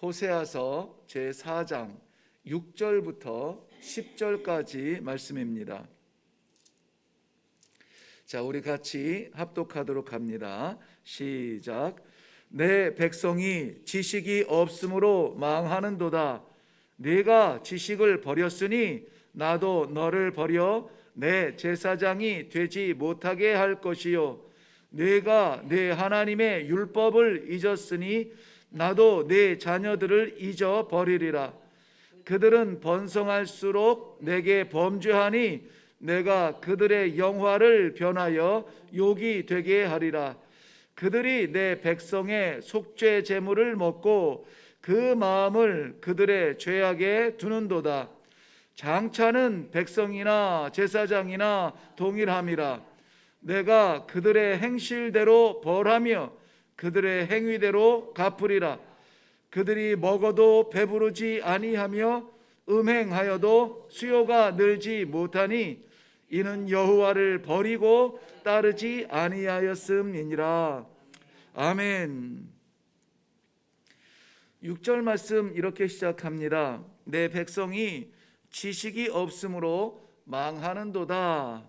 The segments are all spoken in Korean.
호세아서 제4장 6절부터 10절까지 말씀입니다. 자, 우리 같이 합독하도록 합니다. 시작. 내 백성이 지식이 없으므로 망하는도다. 네가 지식을 버렸으니 나도 너를 버려 내 제사장이 되지 못하게 할 것이요, 네가 내 하나님의 율법을 잊었으니 나도 네 자녀들을 잊어버리리라. 그들은 번성할수록 내게 범죄하니 내가 그들의 영화를 변하여 욕이 되게 하리라. 그들이 내 백성의 속죄 제물을 먹고 그 마음을 그들의 죄악에 두는도다. 장차는 백성이나 제사장이나 동일함이라. 내가 그들의 행실대로 벌하며 그들의 행위대로 갚으리라. 그들이 먹어도 배부르지 아니하며 음행하여도 수요가 늘지 못하니 이는 여호와를 버리고 따르지 아니하였음이니라. 아멘. 6절 말씀 이렇게 시작합니다. 내 백성이 지식이 없으므로 망하는도다.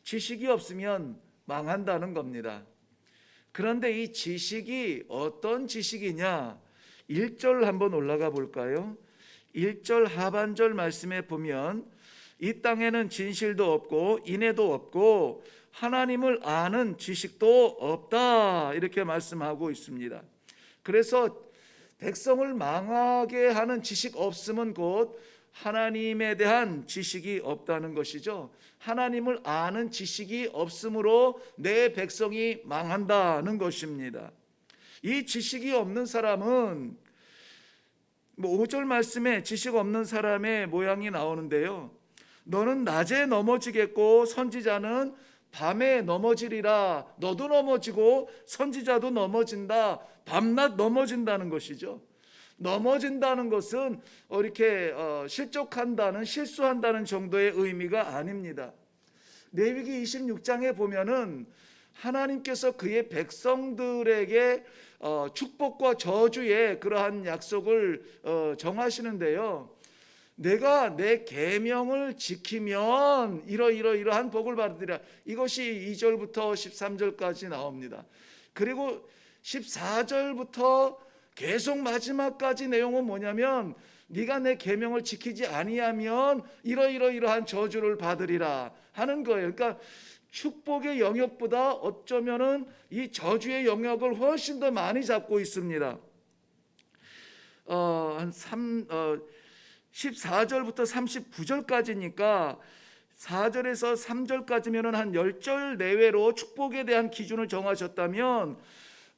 지식이 없으면 망한다는 겁니다. 그런데 이 지식이 어떤 지식이냐? 1절 한번 올라가 볼까요? 1절 하반절 말씀에 보면 이 땅에는 진실도 없고 인애도 없고 하나님을 아는 지식도 없다, 이렇게 말씀하고 있습니다. 그래서 백성을 망하게 하는 지식 없음은 곧 하나님에 대한 지식이 없다는 것이죠. 하나님을 아는 지식이 없으므로 내 백성이 망한다는 것입니다. 이 지식이 없는 사람은 5절 말씀에 지식 없는 사람의 모양이 나오는데요. 너는 낮에 넘어지겠고 선지자는 밤에 넘어지리라. 너도 넘어지고 선지자도 넘어진다. 밤낮 넘어진다는 것이죠. 넘어진다는 것은 이렇게 실족한다는, 실수한다는 정도의 의미가 아닙니다. 레위기 26장에 보면은 하나님께서 그의 백성들에게 축복과 저주의 그러한 약속을 정하시는데요. 내가 내 계명을 지키면 이러한 복을 받으리라. 이것이 2절부터 13절까지 나옵니다. 그리고 14절부터 계속 마지막까지 내용은 뭐냐면 네가 내 계명을 지키지 아니하면 이러한 저주를 받으리라 하는 거예요. 그러니까 축복의 영역보다 어쩌면은 이 저주의 영역을 훨씬 더 많이 잡고 있습니다. 14절부터 39절까지니까 4절에서 3절까지면은 한 10절 내외로 축복에 대한 기준을 정하셨다면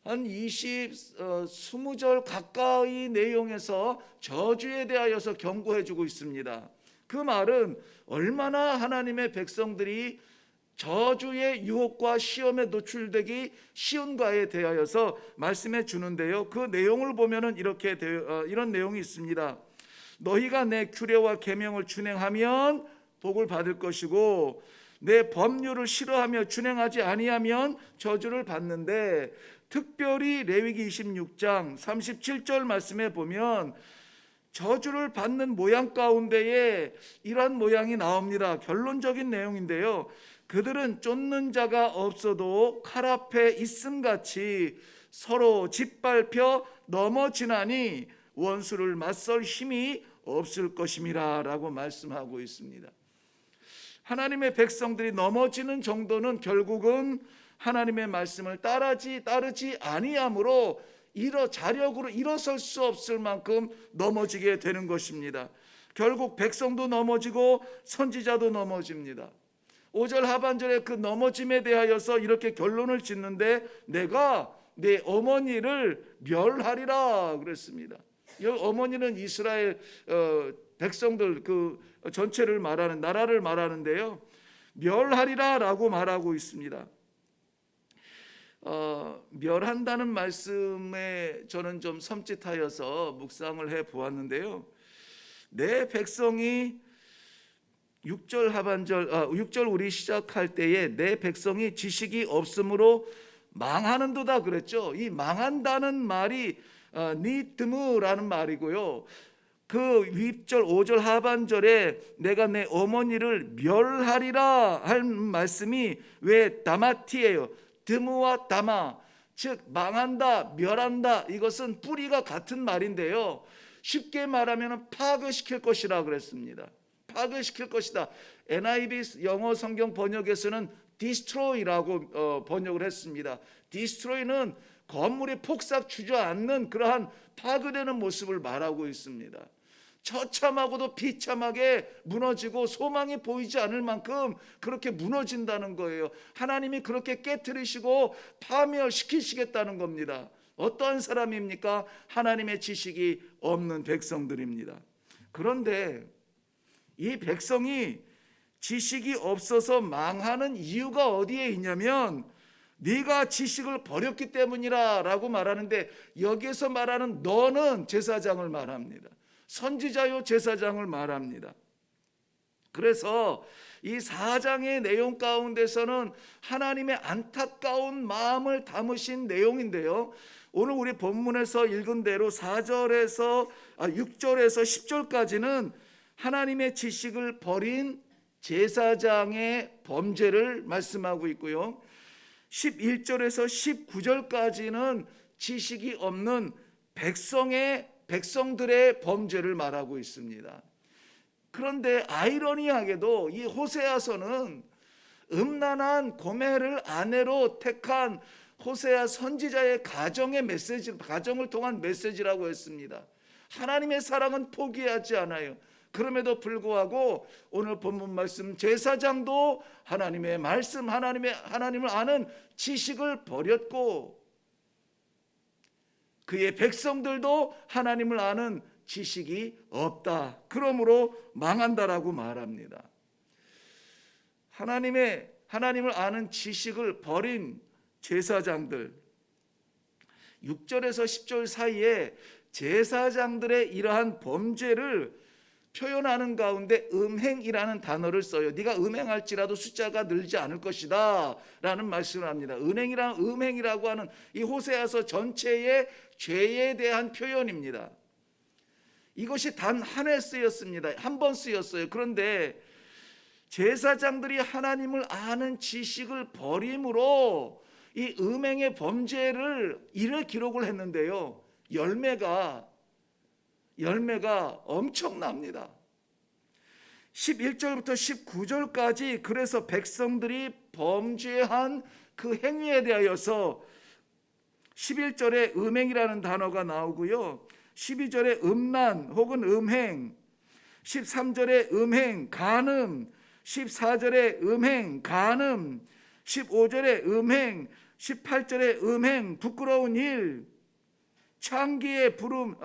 한 20절 가까이 내용에서 저주에 대하여서 경고해 주고 있습니다. 그 말은 얼마나 하나님의 백성들이 저주의 유혹과 시험에 노출되기 쉬운가에 대하여서 말씀해 주는데요. 그 내용을 보면은 이런 내용이 있습니다. 너희가 내 규례와 계명을 준행하면 복을 받을 것이고 내 법률을 싫어하며 준행하지 아니하면 저주를 받는데, 특별히 레위기 26장 37절 말씀에 보면 저주를 받는 모양 가운데에 이런 모양이 나옵니다. 결론적인 내용인데요. 그들은 쫓는 자가 없어도 칼 앞에 있음같이 서로 짓밟혀 넘어지나니 원수를 맞설 힘이 없을 것임이라 라고 말씀하고 있습니다. 하나님의 백성들이 넘어지는 정도는 결국은 하나님의 말씀을 따르지 아니함으로 자력으로 일어설 수 없을 만큼 넘어지게 되는 것입니다. 결국 백성도 넘어지고 선지자도 넘어집니다. 5절 하반절에 그 넘어짐에 대하여서 이렇게 결론을 짓는데 내가 내 어머니를 멸하리라 그랬습니다. 이 어머니는 이스라엘 백성들 그 전체를 말하는, 나라를 말하는데요. 멸하리라 라고 말하고 있습니다. 멸한다는 말씀에 저는 좀 섬찟하여서 묵상을 해 보았는데요. 내 백성이 6절 하반절 6절 우리 시작할 때에 내 백성이 지식이 없으므로 망하는도다 그랬죠. 이 망한다는 말이 니드무라는 말이고요. 그 윗절 5절 하반절에 내가 내 어머니를 멸하리라 할 말씀이 왜 다마티예요. 드무와 다마, 즉 망한다, 멸한다, 이것은 뿌리가 같은 말인데요. 쉽게 말하면 파괴시킬 것이라 그랬습니다. 파괴시킬 것이다. NIV 영어 성경 번역에서는 destroy라고 번역을 했습니다. destroy는 건물이 폭삭 주저앉는 그러한 파괴되는 모습을 말하고 있습니다. 처참하고도 비참하게 무너지고 소망이 보이지 않을 만큼 그렇게 무너진다는 거예요. 하나님이 그렇게 깨트리시고 파멸시키시겠다는 겁니다. 어떠한 사람입니까? 하나님의 지식이 없는 백성들입니다. 그런데 이 백성이 지식이 없어서 망하는 이유가 어디에 있냐면 네가 지식을 버렸기 때문이라 라고 말하는데, 여기에서 말하는 너는 제사장을 말합니다. 선지자요 제사장을 말합니다. 그래서 이 4장의 내용 가운데서는 하나님의 안타까운 마음을 담으신 내용인데요, 오늘 우리 본문에서 읽은 대로 6절에서 10절까지는 하나님의 지식을 버린 제사장의 범죄를 말씀하고 있고요, 11절에서 19절까지는 지식이 없는 백성들의 범죄를 말하고 있습니다. 그런데 아이러니하게도 이 호세아서는 음란한 고멜을 아내로 택한 호세아 선지자의 가정을 통한 메시지라고 했습니다. 하나님의 사랑은 포기하지 않아요. 그럼에도 불구하고 오늘 본문 말씀, 제사장도 하나님의 말씀, 하나님을 아는 지식을 버렸고 그의 백성들도 하나님을 아는 지식이 없다. 그러므로 망한다라고 말합니다. 하나님을 아는 지식을 버린 제사장들, 6절에서 10절 사이에 제사장들의 이러한 범죄를 표현하는 가운데 음행이라는 단어를 써요. 네가 음행할지라도 숫자가 늘지 않을 것이다 라는 말씀을 합니다. 음행이라고 하는 이 호세아서 전체의 죄에 대한 표현입니다. 이것이 단 한 해 쓰였습니다. 한 번 쓰였어요. 그런데 제사장들이 하나님을 아는 지식을 버림으로 이 음행의 범죄를 이를 기록을 했는데요, 열매가 엄청납니다. 11절부터 19절까지 그래서 백성들이 범죄한 그 행위에 대하여서 11절에 음행이라는 단어가 나오고요, 12절에 음란 혹은 음행, 13절에 음행, 간음, 14절에 음행, 간음, 15절에 음행, 18절에 음행, 부끄러운 일, 창기의 부름,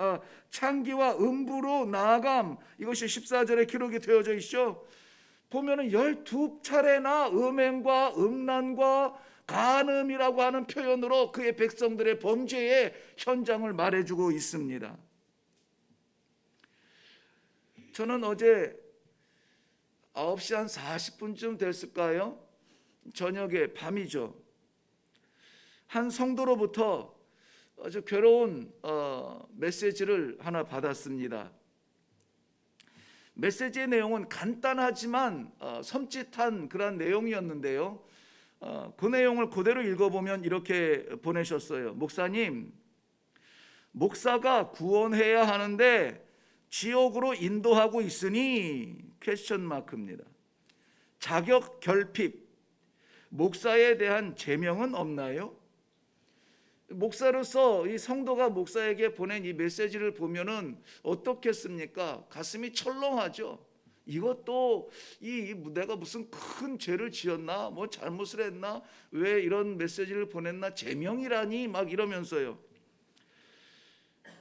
창기와 음부로 나아감, 이것이 14절에 기록이 되어져 있죠. 보면은 12차례나 음행과 음란과 간음이라고 하는 표현으로 그의 백성들의 범죄의 현장을 말해주고 있습니다. 저는 어제 9시 한 40분쯤 됐을까요? 저녁에, 밤이죠. 한 성도로부터 아주 괴로운 메시지를 하나 받았습니다. 메시지의 내용은 간단하지만 섬찟한 그런 내용이었는데요, 그 내용을 그대로 읽어보면 이렇게 보내셨어요. 목사님, 목사가 구원해야 하는데 지옥으로 인도하고 있으니 퀘스천 마크입니다. 자격 결핍, 목사에 대한 제명은 없나요? 목사로서 이 성도가 목사에게 보낸 이 메시지를 보면은 어떻겠습니까? 가슴이 철렁하죠. 이것도 내가 무슨 큰 죄를 지었나, 뭐 잘못을 했나, 왜 이런 메시지를 보냈나, 제명이라니 막 이러면서요.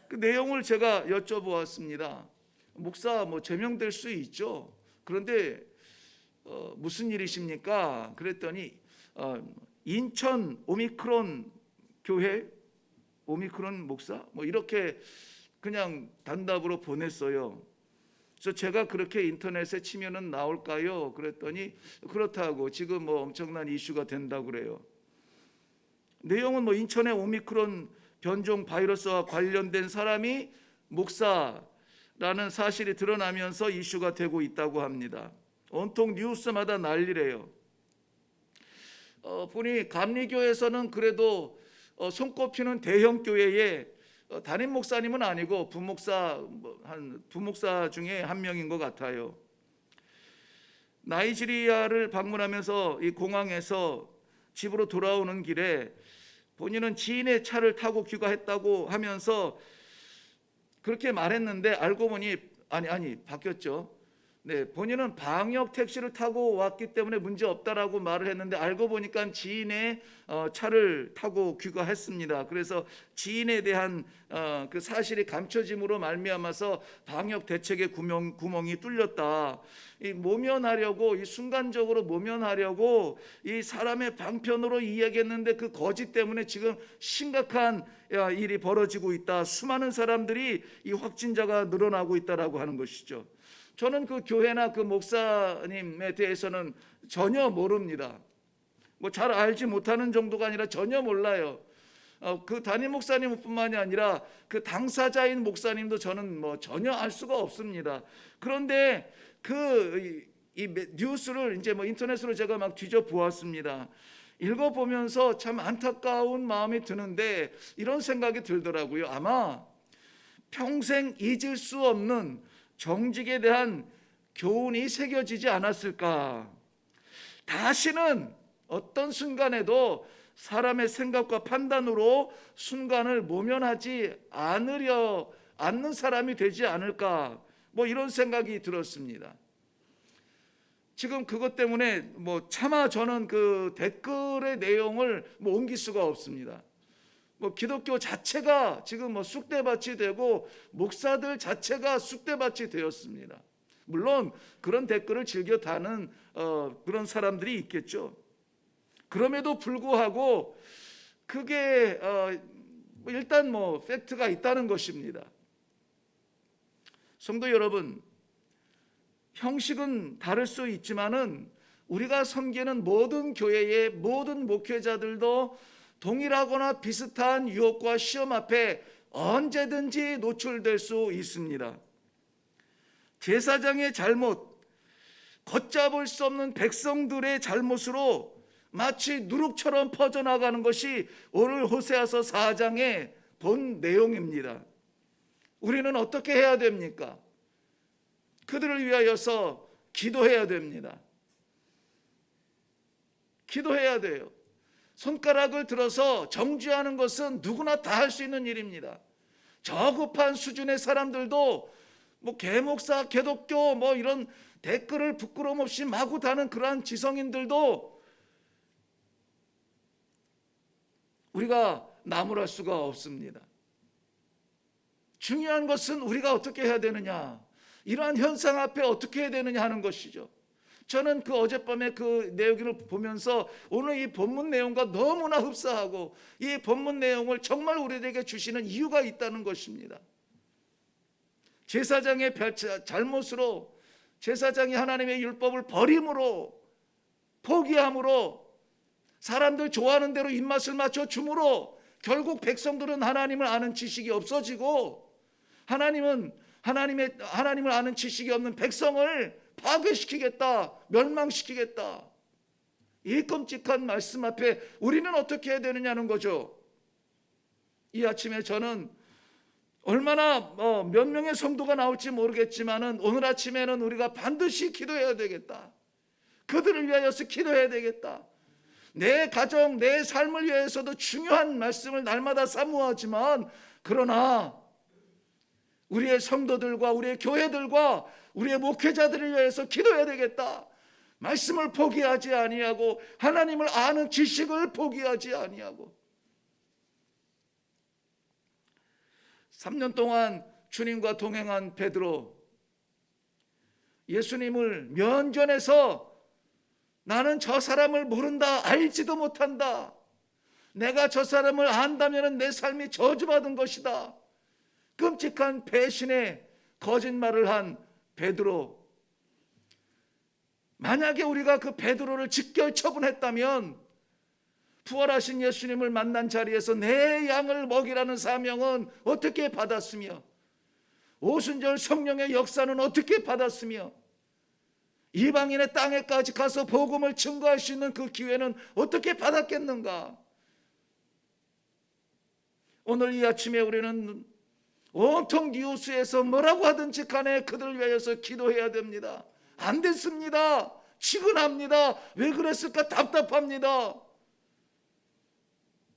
그 내용을 제가 여쭤보았습니다. 목사, 뭐 제명될 수 있죠. 그런데 무슨 일이십니까? 그랬더니 인천 오미크론 교회 오미크론 목사, 뭐 이렇게 그냥 단답으로 보냈어요. 그래서 제가 그렇게 인터넷에 치면은 나올까요? 그랬더니 그렇다고, 지금 뭐 엄청난 이슈가 된다고 그래요. 내용은 뭐 인천의 오미크론 변종 바이러스와 관련된 사람이 목사라는 사실이 드러나면서 이슈가 되고 있다고 합니다. 온통 뉴스마다 난리래요. 보니 감리교에서는 그래도 손꼽히는 대형 교회에 담임 목사님은 아니고 부목사 중에 한 명인 것 같아요. 나이지리아를 방문하면서 이 공항에서 집으로 돌아오는 길에 본인은 지인의 차를 타고 귀가했다고 하면서 그렇게 말했는데 알고 보니 아니 바뀌었죠. 네, 본인은 방역 택시를 타고 왔기 때문에 문제 없다라고 말을 했는데 알고 보니까 지인의 차를 타고 귀가했습니다. 그래서 지인에 대한 그 사실이 감춰짐으로 말미암아서 방역 대책의 구멍이 뚫렸다. 이 모면하려고, 이 순간적으로 모면하려고 이 사람의 방편으로 이야기했는데 그 거짓 때문에 지금 심각한 일이 벌어지고 있다. 수많은 사람들이 이 확진자가 늘어나고 있다라고 하는 것이죠. 저는 그 교회나 그 목사님에 대해서는 전혀 모릅니다. 뭐 잘 알지 못하는 정도가 아니라 전혀 몰라요. 그 담임 목사님뿐만이 아니라 그 당사자인 목사님도 저는 뭐 전혀 알 수가 없습니다. 그런데 이 뉴스를 이제 뭐 인터넷으로 제가 막 뒤져 보았습니다. 읽어보면서 참 안타까운 마음이 드는데 이런 생각이 들더라고요. 아마 평생 잊을 수 없는 정직에 대한 교훈이 새겨지지 않았을까. 다시는 어떤 순간에도 사람의 생각과 판단으로 순간을 모면하지 않는 사람이 되지 않을까. 뭐 이런 생각이 들었습니다. 지금 그것 때문에 뭐 차마 저는 그 댓글의 내용을 뭐 옮길 수가 없습니다. 뭐 기독교 자체가 지금 뭐 쑥대밭이 되고 목사들 자체가 쑥대밭이 되었습니다. 물론 그런 댓글을 즐겨 다는 그런 사람들이 있겠죠. 그럼에도 불구하고 그게 일단 뭐 팩트가 있다는 것입니다. 성도 여러분, 형식은 다를 수 있지만은 우리가 섬기는 모든 교회의 모든 목회자들도 동일하거나 비슷한 유혹과 시험 앞에 언제든지 노출될 수 있습니다. 제사장의 잘못, 걷잡을 수 없는 백성들의 잘못으로 마치 누룩처럼 퍼져나가는 것이 오늘 호세아서 4장의 본 내용입니다. 우리는 어떻게 해야 됩니까? 그들을 위하여서 기도해야 됩니다. 기도해야 돼요. 손가락을 들어서 정죄하는 것은 누구나 다 할 수 있는 일입니다. 저급한 수준의 사람들도 뭐 개목사, 개독교 뭐 이런 댓글을 부끄럼 없이 마구 다는 그러한 지성인들도 우리가 나무랄 수가 없습니다. 중요한 것은 우리가 어떻게 해야 되느냐, 이러한 현상 앞에 어떻게 해야 되느냐 하는 것이죠. 저는 그 어젯밤에 그 내용을 보면서 오늘 이 본문 내용과 너무나 흡사하고 이 본문 내용을 정말 우리에게 주시는 이유가 있다는 것입니다. 제사장의 잘못으로, 제사장이 하나님의 율법을 버림으로, 포기함으로, 사람들 좋아하는 대로 입맛을 맞춰 줌으로 결국 백성들은 하나님을 아는 지식이 없어지고 하나님을 아는 지식이 없는 백성을 파괴시키겠다, 멸망시키겠다. 이 끔찍한 말씀 앞에 우리는 어떻게 해야 되느냐는 거죠. 이 아침에 저는 얼마나 몇 명의 성도가 나올지 모르겠지만은 오늘 아침에는 우리가 반드시 기도해야 되겠다. 그들을 위하여서 기도해야 되겠다. 내 가정, 내 삶을 위해서도 중요한 말씀을 날마다 사모하지만 그러나 우리의 성도들과 우리의 교회들과 우리의 목회자들을 위해서 기도해야 되겠다. 말씀을 포기하지 아니하고 하나님을 아는 지식을 포기하지 아니하고 3년 동안 주님과 동행한 베드로, 예수님을 면전에서 나는 저 사람을 모른다, 알지도 못한다, 내가 저 사람을 안다면 내 삶이 저주받은 것이다, 끔찍한 배신의 거짓말을 한 베드로, 만약에 우리가 그 베드로를 직결 처분했다면 부활하신 예수님을 만난 자리에서 내 양을 먹이라는 사명은 어떻게 받았으며, 오순절 성령의 역사는 어떻게 받았으며, 이방인의 땅에까지 가서 복음을 증거할 수 있는 그 기회는 어떻게 받았겠는가? 오늘 이 아침에 우리는 온통 뉴스에서 뭐라고 하든지 간에 그들을 위하여서 기도해야 됩니다. 안 됐습니다. 치근합니다. 왜 그랬을까 답답합니다.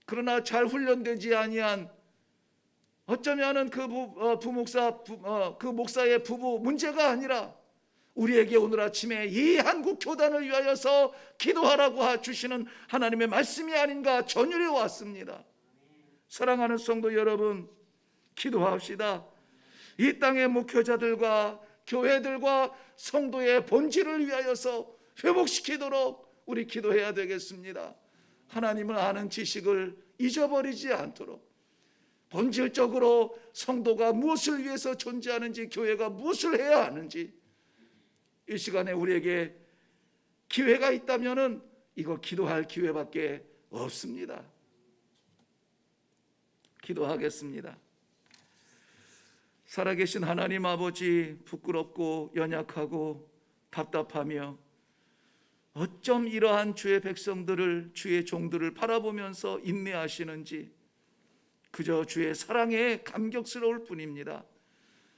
그러나 잘 훈련되지 아니한, 어쩌면은 그 목사의 부부 문제가 아니라 우리에게 오늘 아침에 이 한국 교단을 위하여서 기도하라고 주시는 하나님의 말씀이 아닌가 전율이 왔습니다. 사랑하는 성도 여러분, 기도합시다. 이 땅의 목회자들과 교회들과 성도의 본질을 위하여서 회복시키도록 우리 기도해야 되겠습니다. 하나님을 아는 지식을 잊어버리지 않도록, 본질적으로 성도가 무엇을 위해서 존재하는지, 교회가 무엇을 해야 하는지, 이 시간에 우리에게 기회가 있다면은 이거 기도할 기회밖에 없습니다. 기도하겠습니다. 살아계신 하나님 아버지, 부끄럽고 연약하고 답답하며 어쩜 이러한 주의 백성들을, 주의 종들을 바라보면서 인내하시는지 그저 주의 사랑에 감격스러울 뿐입니다.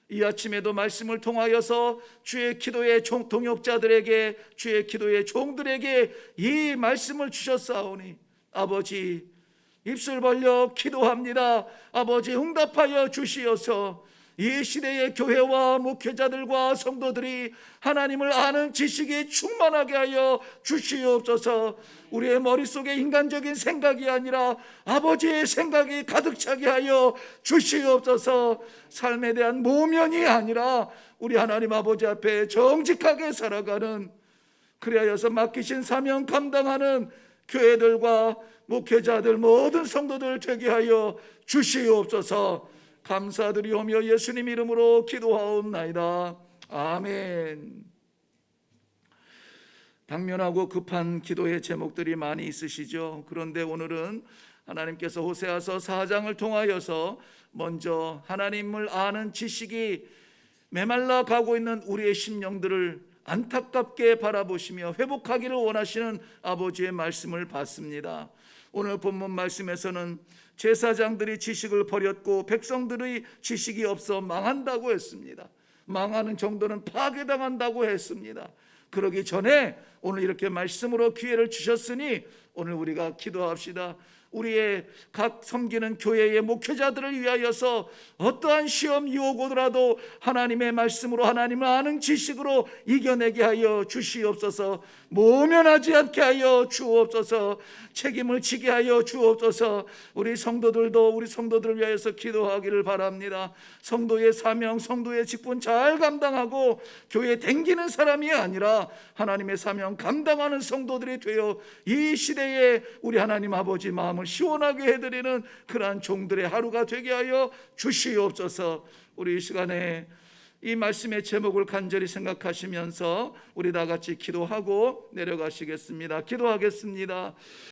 이 아침에도 말씀을 통하여서 주의 기도의 동역자들에게, 주의 기도의 종들에게 이 말씀을 주셨사오니 아버지, 입술 벌려 기도합니다. 아버지, 응답하여 주시어서 이 시대의 교회와 목회자들과 성도들이 하나님을 아는 지식이 충만하게 하여 주시옵소서. 우리의 머릿속에 인간적인 생각이 아니라 아버지의 생각이 가득 차게 하여 주시옵소서. 삶에 대한 모면이 아니라 우리 하나님 아버지 앞에 정직하게 살아가는, 그리하여서 맡기신 사명 감당하는 교회들과 목회자들, 모든 성도들 되게 하여 주시옵소서. 감사드리오며 예수님 이름으로 기도하옵나이다. 아멘. 당면하고 급한 기도의 제목들이 많이 있으시죠. 그런데 오늘은 하나님께서 호세아서 4장을 통하여서 먼저 하나님을 아는 지식이 메말라 가고 있는 우리의 심령들을 안타깝게 바라보시며 회복하기를 원하시는 아버지의 말씀을 받습니다. 오늘 본문 말씀에서는 제사장들이 지식을 버렸고 백성들의 지식이 없어 망한다고 했습니다. 망하는 정도는 파괴당한다고 했습니다. 그러기 전에 오늘 이렇게 말씀으로 기회를 주셨으니 오늘 우리가 기도합시다. 우리의 각 섬기는 교회의 목회자들을 위하여서 어떠한 시험 유혹 오더라도 하나님의 말씀으로, 하나님을 아는 지식으로 이겨내게 하여 주시옵소서. 모면하지 않게 하여 주옵소서. 책임을 지게 하여 주옵소서. 우리 성도들도 우리 성도들을 위하여서 기도하기를 바랍니다. 성도의 사명, 성도의 직분 잘 감당하고 교회에 댕기는 사람이 아니라 하나님의 사명 감당하는 성도들이 되어 이 시대에 우리 하나님 아버지 마음을 시원하게 해드리는 그러한 종들의 하루가 되게 하여 주시옵소서. 우리 이 시간에 이 말씀의 제목을 간절히 생각하시면서 우리 다 같이 기도하고 내려가시겠습니다. 기도하겠습니다.